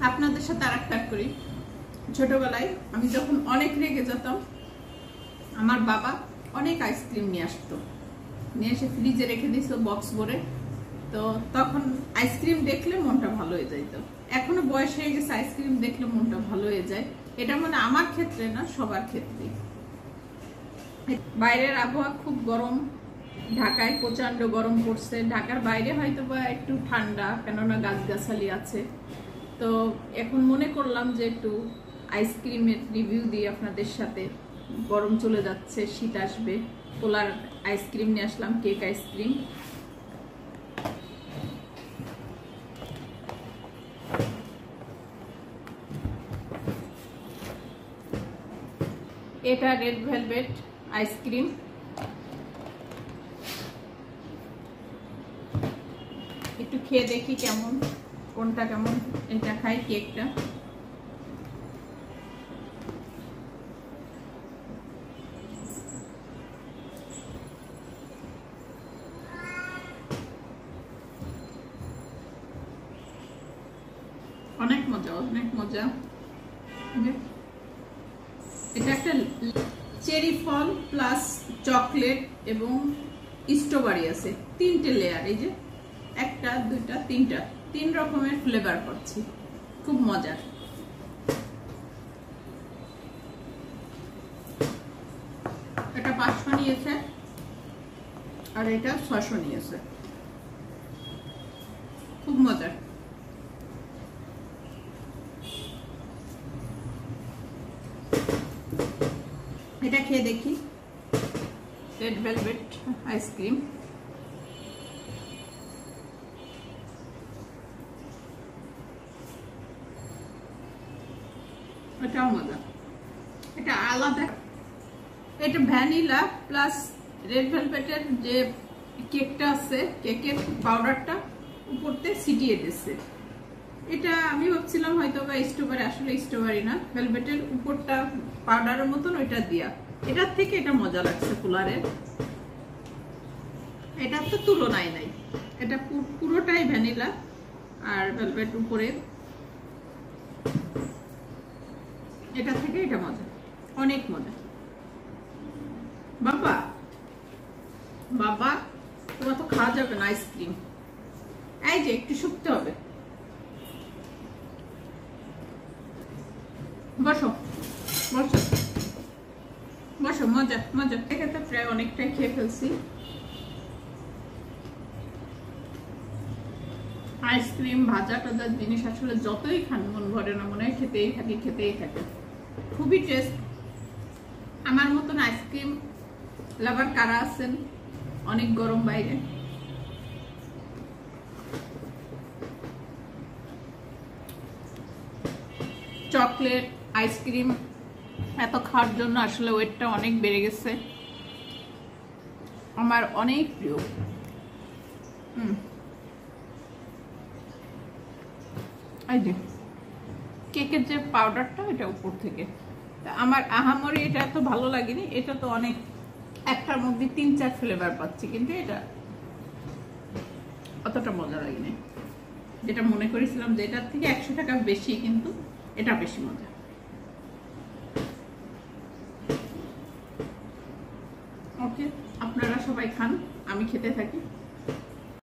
আপনাদের সাথে আরেকটা করি। ছোটবেলায় আমি যখন অনেক রেগে যেতাম, আমার বাবা অনেক আইসক্রিম নিয়ে আসতো, নিয়ে এসে ফ্রিজে রেখে দিত বক্স ভরে। তো তখন আইসক্রিম দেখলে মনটা ভালো হয়ে যেত। এখনো বয়স হয়ে গেছে, আইসক্রিম দেখলে মনটা ভালো হয়ে যায়। এটা মানে আমার ক্ষেত্রে না, সবার ক্ষেত্রে। বাইরের আবহাওয়া খুব গরম, ঢাকায় প্রচন্ড গরম পড়ছে। ঢাকার বাইরে হয়তো বা একটু ঠান্ডা, কেননা গাছগাছালি আছে। তো এখন মনে করলাম যে একটু আইসক্রিমের রিভিউ দিই আপনাদের সাথে। গরম চলে যাচ্ছে, শীত আসবে। পোলার আইসক্রিম নিয়ে আসলাম, কেক আইসক্রিম। এটা রেড ভেলভেট আইসক্রিম। একটু খেয়ে দেখি কেমন, কোনটা কেমন। এটা খাই, কেকটা। অনেক মজা, অনেক মজা। এটা একটা চেরি ফল প্লাস চকলেট এবং স্ট্রবেরি আছে, 3টে লেয়ার। এই যে একটা, দুইটা, তিনটা, 3 রকমের ফ্লেভার পাচ্ছি, খুব মজার। এটা 500 নিয়েছে আর এটা 600 নিয়েছে। খুব মজার। এটা খেয়ে দেখি, রেড ভেলভেট আইসক্রিম। এটাও মজা, এটা আলাদা। এটা ভ্যানিলা প্লাস রেড ভেলভেটের যে কেকটা আছে, কেকের পাউডারটা উপরতে ছিটিয়ে দিচ্ছে। এটা আমি ভাবছিলাম হয়তো বা স্ট্রবেরি, আসলে স্ট্রবেরি না, ভেলভেটের উপরটা পাউডারের মতন ওইটা দিয়া। এটার থেকে এটা মজা লাগছে কুলারের। এটার তো তুলনায় নাই। এটা পুরোটাই ভ্যানিলা আর ভেলভেট উপরে। এটা থেকে এটা মজা, অনেক মজা। বাবা বাবা, তোমার তো খাওয়া যাবে না আইসক্রিম। এই যে একটু শুকতে হবে। বসো বসো বসো, মজা মজা। এখানে প্রায় অনেকটাই খেয়ে ফেলছি। আইসক্রিম, ভাজা টাজা জিনিস আসলে যতই খান মন ভরে না, মনে হয় খেতেই থাকি, খেতেই থাকে। খুবই টেস্ট। আমার মতন আইসক্রিম লাভার কারা আছেন? অনেক গরম বাইরে। চকলেট আইসক্রিম এত খাওয়ার জন্য আসলে ওয়েটটা অনেক বেড়ে গেছে। আমার অনেক প্রিয়। এই যে কেকের যে পাউডারটা, এটা উপর থেকে। আমার আহামরি এটা এত ভালো লাগেনি। এটা তো অনেক, একটার মধ্যে 3-4 ফ্লেভার পাচ্ছি, কিন্তু এটা অতটা মজা লাগেনি। যেটা মনে করেছিলাম যে এটার থেকে 100 টাকা বেশি, কিন্তু এটা বেশি মজা। ওকে, আপনারা সবাই খান, আমি খেতে থাকি।